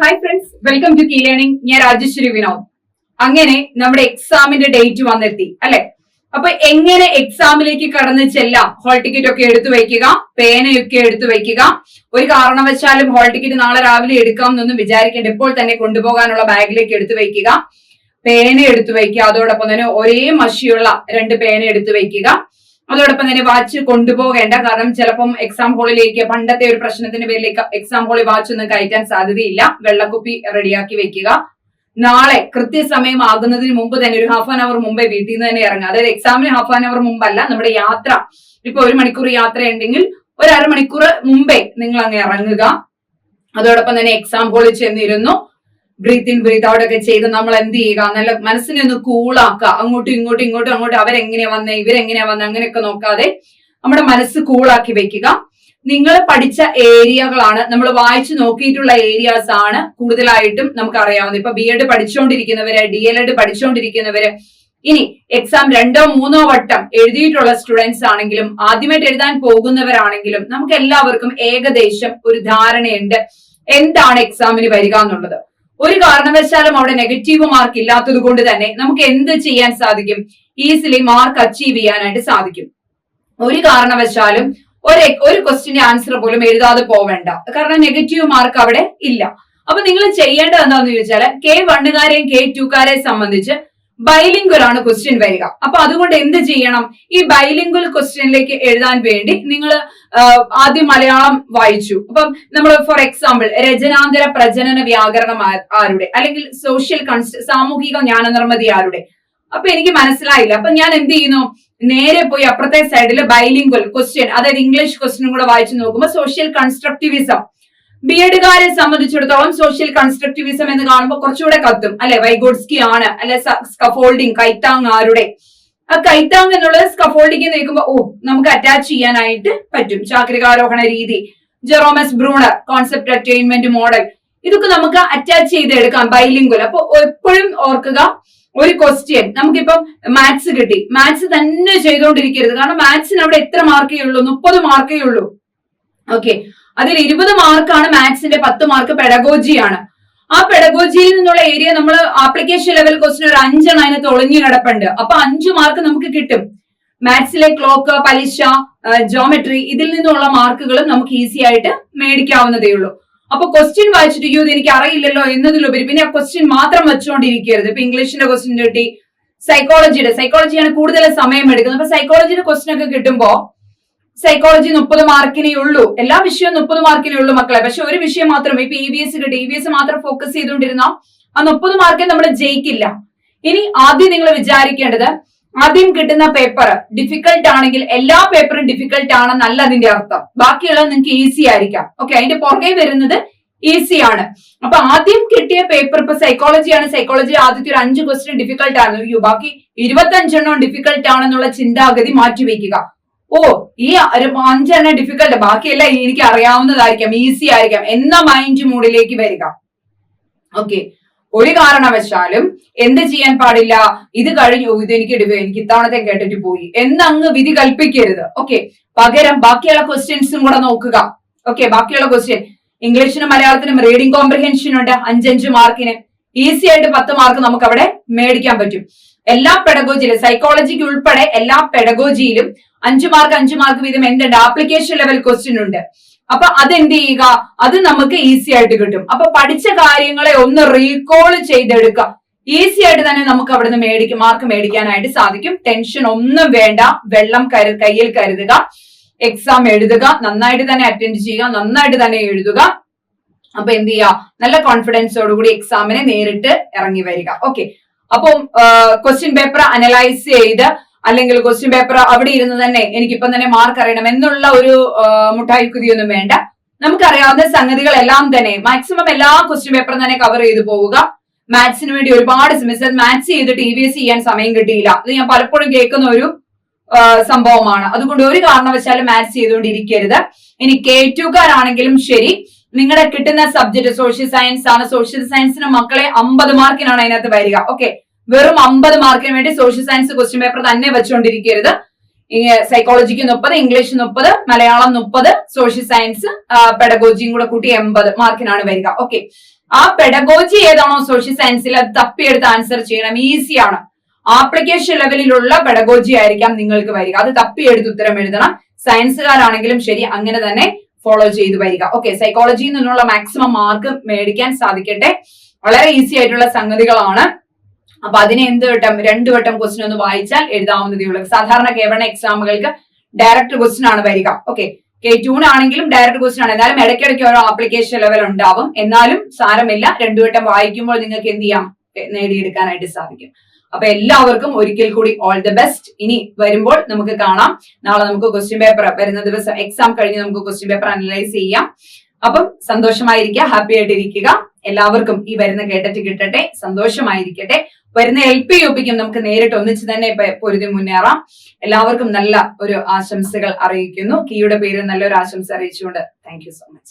Hi friends, welcome to key learning. ഞാൻ രാജേശ്വരി വിനോദ്. അങ്ങനെ നമ്മുടെ എക്സാമിന്റെ ഡേറ്റ് വന്നെത്തി അല്ലെ. അപ്പൊ എങ്ങനെ എക്സാമിലേക്ക് കടന്നു ചെല്ലാം? ഹാൾ ടിക്കറ്റ് ഒക്കെ എടുത്തു വയ്ക്കുക, പേനയൊക്കെ എടുത്തു വയ്ക്കുക. ഒരു കാരണവശാലും ഹാൾ ടിക്കറ്റ് നാളെ രാവിലെ എടുക്കാം എന്നൊന്നും വിചാരിക്കേണ്ട. ഇപ്പോൾ തന്നെ കൊണ്ടുപോകാനുള്ള ബാഗിലേക്ക് എടുത്തു വയ്ക്കുക, പേന എടുത്തു വയ്ക്കുക. അതോടൊപ്പം തന്നെ ഒരേ മഷിയുള്ള 2 പേന എടുത്തു വയ്ക്കുക. അതോടൊപ്പം തന്നെ വാച്ച് കൊണ്ടുപോകേണ്ട, കാരണം ചിലപ്പം എക്സാം ഹോളിലേക്ക് പണ്ടത്തെ ഒരു പ്രശ്നത്തിന്റെ പേരിലേക്ക് എക്സാം ഹോളിൽ വാച്ച് ഒന്നും കയറ്റാൻ സാധ്യതയില്ല. വെള്ളക്കുപ്പി റെഡിയാക്കി വെക്കുക. നാളെ കൃത്യസമയം ആകുന്നതിന് മുമ്പ് തന്നെ ഒരു ഹാഫ് ആൻ അവർ മുമ്പേ വീട്ടിൽ നിന്ന് തന്നെ ഇറങ്ങുക. അതായത് എക്സാമിന് ഹാഫ് ആൻ അവർ മുമ്പല്ല, നമ്മുടെ യാത്ര ഇപ്പൊ 1 മണിക്കൂർ യാത്ര ഉണ്ടെങ്കിൽ ഒരു അരമണിക്കൂർ മുമ്പേ നിങ്ങൾ അങ്ങ് ഇറങ്ങുക. അതോടൊപ്പം തന്നെ എക്സാം ഹോളിൽ ചെന്നിരുന്നു ബ്രീത്ത് ഇൻ ബ്രീത്ത് ഔട്ട് ഒക്കെ ചെയ്ത് നമ്മൾ എന്ത് ചെയ്യുക, നല്ല മനസ്സിനെ ഒന്ന് കൂളാക്കുക. അങ്ങോട്ടും അവരെങ്ങനെയാ വന്നേ, ഇവരെങ്ങനെയാ വന്നേ, അങ്ങനെയൊക്കെ നോക്കാതെ നമ്മുടെ മനസ്സ് കൂളാക്കി വെക്കുക. നിങ്ങൾ പഠിച്ച ഏരിയകളാണ്, നമ്മൾ വായിച്ചു നോക്കിയിട്ടുള്ള ഏരിയാസ് ആണ് കൂടുതലായിട്ടും നമുക്ക് അറിയാവുന്നത്. ഇപ്പൊ BEd പഠിച്ചുകൊണ്ടിരിക്കുന്നവര്, DLEd പഠിച്ചുകൊണ്ടിരിക്കുന്നവര്, ഇനി എക്സാം 2ഓ 3ഓ വട്ടം എഴുതിയിട്ടുള്ള സ്റ്റുഡൻസ് ആണെങ്കിലും ആദ്യമായിട്ട് എഴുതാൻ പോകുന്നവരാണെങ്കിലും നമുക്ക് എല്ലാവർക്കും ഏകദേശം ഒരു ധാരണയുണ്ട് എന്താണ് എക്സാമിന് വരിക എന്നുള്ളത്. ഒരു കാരണവശാലും അവിടെ നെഗറ്റീവ് മാർക്ക് ഇല്ലാത്തത് കൊണ്ട് തന്നെ നമുക്ക് എന്ത് ചെയ്യാൻ സാധിക്കും? ഈസിലി മാർക്ക് അച്ചീവ് ചെയ്യാനായിട്ട് സാധിക്കും. ഒരു കാരണവശാലും ഒരു ക്വസ്റ്റിന്റെ ആൻസർ പോലും എഴുതാതെ പോവേണ്ട, കാരണം നെഗറ്റീവ് മാർക്ക് അവിടെ ഇല്ല. അപ്പൊ നിങ്ങൾ ചെയ്യേണ്ടത് എന്താണെന്ന് ചോദിച്ചാൽ, K1കാരെയും K2കാരെയും സംബന്ധിച്ച് ബൈലിംഗ്വൽ ആണ് ക്വസ്റ്റ്യൻ വരിക. അപ്പൊ അതുകൊണ്ട് എന്ത് ചെയ്യണം? ഈ ബൈലിംഗ്വൽ ക്വസ്റ്റ്യനിലേക്ക് എഴുതാൻ വേണ്ടി നിങ്ങൾ ആദ്യം മലയാളം വായിച്ചു. അപ്പം നമ്മൾ ഫോർ എക്സാമ്പിൾ രചനാന്തര പ്രജനന വ്യാകരണം ആരുടെ, അല്ലെങ്കിൽ സോഷ്യൽ സാമൂഹിക ജ്ഞാനനിർമ്മിതി ആരുടെ, അപ്പൊ എനിക്ക് മനസ്സിലായില്ല. അപ്പൊ ഞാൻ എന്ത് ചെയ്യുന്നു, നേരെ പോയി അപ്പുറത്തെ സൈഡിൽ ബൈലിംഗ്വൽ ക്വസ്റ്റ്യൻ, അതായത് ഇംഗ്ലീഷ് ക്വസ്റ്റ്യനും കൂടെ വായിച്ചു നോക്കുമ്പോൾ സോഷ്യൽ കൺസ്ട്രക്റ്റിവിസം, BEdകാരെ സംബന്ധിച്ചിടത്തോളം സോഷ്യൽ കൺസ്ട്രക്റ്റിവിസം എന്ന് കാണുമ്പോൾ കുറച്ചുകൂടെ കത്തും അല്ലെ. വൈഗോഡ്സ്കി ആണ്, അല്ലെ സ്കഫോൾഡിങ്, കൈത്താങ് ആരുടെ. ആ കൈത്താങ് എന്നുള്ളത് സ്കഫോൾഡിങ് നോക്കുമ്പോൾ നമുക്ക് അറ്റാച്ച് ചെയ്യാനായിട്ട് പറ്റും. ചാക്രികാരോഹണ രീതി, ജെറോമസ് ബ്രൂണർ, കോൺസെപ്റ്റ് അറ്റൈൻമെന്റ് മോഡൽ, ഇതൊക്കെ നമുക്ക് അറ്റാച്ച് ചെയ്തെടുക്കാം ബൈലിംഗ്വൽ. അപ്പൊ എപ്പോഴും ഓർക്കുക, ഒരു ക്വസ്റ്റ്യൻ നമുക്കിപ്പം മാത്സ് കിട്ടി, മാത്സ് തന്നെ ചെയ്തുകൊണ്ടിരിക്കരുത്. കാരണം മാത്സിന് അവിടെ എത്ര മാർക്കേ ഉള്ളൂ? 30 മാർക്കേ ഉള്ളൂ. ഓക്കെ, അതിൽ 20 മാർക്കാണ് മാത്സിന്റെ, 10 മാർക്ക് പെഡഗോജിയാണ്. ആ പെഡഗോജിയിൽ നിന്നുള്ള ഏരിയ നമ്മൾ ആപ്ലിക്കേഷൻ ലെവൽ ക്വസ്റ്റ്യൻ ഒരു 5 അതിനകത്ത് ഒളിഞ്ഞു കിടപ്പുണ്ട്. അപ്പൊ 5 മാർക്ക് നമുക്ക് കിട്ടും. മാത്സിലെ ക്ലോക്ക്, പലിശ, ജോമെട്രി, ഇതിൽ നിന്നുള്ള മാർക്കുകളും നമുക്ക് ഈസി ആയിട്ട് മേടിക്കാവുന്നതേ ഉള്ളൂ. അപ്പൊ ക്വസ്റ്റ്യൻ വായിച്ചിട്ട് ഇത് എനിക്ക് അറിയില്ലല്ലോ എന്നതിലുപരി പിന്നെ ആ ക്വസ്റ്റ്യൻ മാത്രം വെച്ചുകൊണ്ടിരിക്കരുത്. ഇപ്പൊ ഇംഗ്ലീഷിന്റെ ക്വസ്റ്റ്യൻ കിട്ടി, സൈക്കോളജിയാണ് കൂടുതൽ സമയം എടുക്കുന്നത്. അപ്പൊ സൈക്കോളജിയുടെ ക്വസ്റ്റ്യൻ ഒക്കെ കിട്ടുമ്പോ സൈക്കോളജി 30 മാർക്കിനേ ഉള്ളൂ, എല്ലാ വിഷയവും 30 മാർക്കിനേ ഉള്ളൂ മക്കളെ. പക്ഷെ ഒരു വിഷയം മാത്രം, ഇപ്പൊ EVS കിട്ടി, EVS മാത്രം ഫോക്കസ് ചെയ്തുകൊണ്ടിരുന്ന ആ 30 മാർക്കിൽ നമ്മൾ ജയിക്കില്ല. ഇനി ആദ്യം നിങ്ങൾ വിചാരിക്കേണ്ടത്, ആദ്യം കിട്ടുന്ന പേപ്പർ ഡിഫിക്കൽട്ട് ആണെങ്കിൽ എല്ലാ പേപ്പറും ഡിഫിക്കൽട്ട് ആണെന്നല്ല അതിന്റെ അർത്ഥം. ബാക്കിയുള്ളത് നിങ്ങൾക്ക് ഈസി ആയിരിക്കാം. ഓക്കെ, അതിന്റെ പുറകെ വരുന്നത് ഈസി ആണ്. അപ്പൊ ആദ്യം കിട്ടിയ പേപ്പർ ഇപ്പൊ സൈക്കോളജിയാണ്, സൈക്കോളജി ആദ്യത്തെ ഒരു 5 ക്വസ്റ്റ്യൻ ഡിഫിക്കൽട്ട് ആണ്, ബാക്കി 25 ഡിഫിക്കൽട്ട് ആണെന്നുള്ള ചിന്താഗതി മാറ്റിവെക്കുക. ഈ 5 ഡിഫിക്കൽട്ട്, ബാക്കിയെല്ലാം എനിക്ക് അറിയാവുന്നതായിരിക്കാം, ഈസി ആയിരിക്കാം എന്ന മൈൻഡ് മൂഡിലേക്ക് വരിക. ഓക്കെ, ഒരു കാരണവശാലും എന്ത് ചെയ്യാൻ പാടില്ല, ഇത് കഴിഞ്ഞു ഇത് എനിക്ക് ഇത്തവണത്തെ കേട്ടിട്ട് പോയി എന്നങ്ങ് വിധി കൽപ്പിക്കരുത്. ഓക്കെ, പകരം ബാക്കിയുള്ള ക്വസ്റ്റ്യൻസും കൂടെ നോക്കുക. ഓക്കെ, ബാക്കിയുള്ള ക്വസ്റ്റ്യൻ ഇംഗ്ലീഷിനും മലയാളത്തിനും റീഡിംഗ് കോംപ്രിഹെൻഷൻ ഉണ്ട് 5 മാർക്കിന്. ഈസി ആയിട്ട് 10 മാർക്ക് നമുക്ക് അവിടെ മേടിക്കാൻ പറ്റും. എല്ലാ പെഡഗോജിയിലും, സൈക്കോളജിക്ക് ഉൾപ്പെടെ എല്ലാ പെഡഗോജിയിലും 5 മാർക്ക് വീതം എന്തുണ്ട്, ആപ്ലിക്കേഷൻ ലെവൽ ക്വസ്റ്റ്യൻ ഉണ്ട്. അപ്പൊ അതെന്ത് ചെയ്യുക, അത് നമുക്ക് ഈസി ആയിട്ട് കിട്ടും. അപ്പൊ പഠിച്ച കാര്യങ്ങളെ ഒന്ന് റീകോൾ ചെയ്തെടുക്കുക. ഈസി ആയിട്ട് തന്നെ നമുക്ക് അവിടുന്ന് മാർക്ക് മേടിക്കാനായിട്ട് സാധിക്കും. ടെൻഷൻ ഒന്നും വേണ്ട, വെള്ളം കയ്യിൽ കരുതുക, എക്സാം എഴുതുക, നന്നായിട്ട് തന്നെ അറ്റൻഡ് ചെയ്യുക, നന്നായിട്ട് തന്നെ എഴുതുക. അപ്പൊ എന്ത് ചെയ്യുക, നല്ല കോൺഫിഡൻസോടുകൂടി എക്സാമിനെ നേരിട്ട് ഇറങ്ങി വരിക. ഓക്കെ, അപ്പം ക്വസ്റ്റ്യൻ പേപ്പർ അനലൈസ് ചെയ്ത്, അല്ലെങ്കിൽ ക്വസ്റ്റ്യൻ പേപ്പർ അവിടെ ഇരുന്ന് തന്നെ എനിക്കിപ്പം തന്നെ മാർക്ക് അറിയണം എന്നുള്ള ഒരു മുട്ടായിക്കുതിയൊന്നും വേണ്ട. നമുക്കറിയാവുന്ന സംഗതികളെല്ലാം തന്നെ മാക്സിമം എല്ലാ ക്വസ്റ്റ്യൻ പേപ്പറും തന്നെ കവർ ചെയ്ത് പോവുക. മാത്സിന് വേണ്ടി ഒരുപാട് സെമിസ്റ്റർ മാത്സ് ചെയ്തിട്ട് EVS ചെയ്യാൻ സമയം കിട്ടിയില്ല, അത് ഞാൻ പലപ്പോഴും കേൾക്കുന്ന ഒരു സംഭവമാണ്. അതുകൊണ്ട് ഒരു കാരണവശാലും മാത്സ് ചെയ്തുകൊണ്ടിരിക്കരുത്. ഇനി K2കാരാണെങ്കിലും ശരി, നിങ്ങളുടെ കിട്ടുന്ന സബ്ജക്ട് സോഷ്യൽ സയൻസ് ആണ്. സോഷ്യൽ സയൻസിന് മക്കളെ 50 മാർക്കിനാണ് അതിനകത്ത് വരിക. ഓക്കെ, വെറും 50 മാർക്കിന് വേണ്ടി സോഷ്യൽ സയൻസ് ക്വസ്റ്റ്യൻ പേപ്പർ തന്നെ വെച്ചുകൊണ്ടിരിക്കരുത്. സൈക്കോളജിക്ക് 30, ഇംഗ്ലീഷ് 30, മലയാളം 30, സോഷ്യൽ സയൻസ് പെഡഗോജിയും കൂടെ കൂട്ടി 80 മാർക്കിനാണ് വരിക. ഓക്കെ, ആ പെഡഗോജി ഏതാണോ സോഷ്യൽ സയൻസിൽ അത് തപ്പിയെടുത്ത് ആൻസർ ചെയ്യണം. ഈസിയാണ്. ആപ്ലിക്കേഷൻ ലെവലിലുള്ള പെഡഗോജി ആയിരിക്കാം നിങ്ങൾക്ക് വരിക. അത് തപ്പിയെടുത്ത് ഉത്തരം എഴുതണം. സയൻസുകാരാണെങ്കിലും ശരി അങ്ങനെ തന്നെ ഫോളോ ചെയ്ത് വരിക. ഓക്കെ, സൈക്കോളജിയിൽ നിന്നുള്ള മാക്സിമം മാർക്ക് മേടിക്കാൻ സാധിക്കട്ടെ. വളരെ ഈസി ആയിട്ടുള്ള സംഗതികളാണ്. അപ്പൊ അതിനെ എന്ത് വട്ടം 2 വട്ടം ക്വസ്റ്റ്യൻ ഒന്ന് വായിച്ചാൽ എഴുതാവുന്നതേ ഉള്ളൂ. സാധാരണ K1 എക്സാമുകൾക്ക് ഡയറക്റ്റ് ക്വസ്റ്റ്യൻ ആണ് വരിക. ഓക്കെ, K2 ആണെങ്കിലും ഡയറക്റ്റ് ക്വസ്റ്റ്യൻ ആണ്. എന്നാലും ഇടയ്ക്കിടയ്ക്ക് ഓരോ ആപ്ലിക്കേഷൻ ലെവൽ ഉണ്ടാവും. എന്നാലും സാരമില്ല, 2 വട്ടം വായിക്കുമ്പോൾ നിങ്ങൾക്ക് എന്ത് ചെയ്യാം, നേടിയെടുക്കാനായിട്ട് സാധിക്കും. അപ്പൊ എല്ലാവർക്കും ഒരിക്കൽ കൂടി ഓൾ ദി ബെസ്റ്റ്. ഇനി വരുമ്പോൾ നമുക്ക് കാണാം. നാളെ നമുക്ക് ക്വസ്റ്റ്യൻ പേപ്പർ വരുന്ന ദിവസം എക്സാം കഴിഞ്ഞ് നമുക്ക് ക്വസ്റ്റ്യൻ പേപ്പർ അനലൈസ് ചെയ്യാം. അപ്പം സന്തോഷമായിരിക്കുക, ഹാപ്പി ആയിട്ടിരിക്കുക. എല്ലാവർക്കും ഈ വരുന്ന കേട്ടിട്ട് കിട്ടട്ടെ, സന്തോഷമായിരിക്കട്ടെ. വരുന്ന LP-UPക്കും നമുക്ക് നേരിട്ട് ഒന്നിച്ച് തന്നെ പൊരുതി മുന്നേറാം. എല്ലാവർക്കും നല്ല ഒരു ആശംസകൾ അറിയിക്കുന്നു. കീയുടെ പേരിൽ നല്ലൊരു ആശംസ അറിയിച്ചുകൊണ്ട് താങ്ക് യു സോ മച്ച്.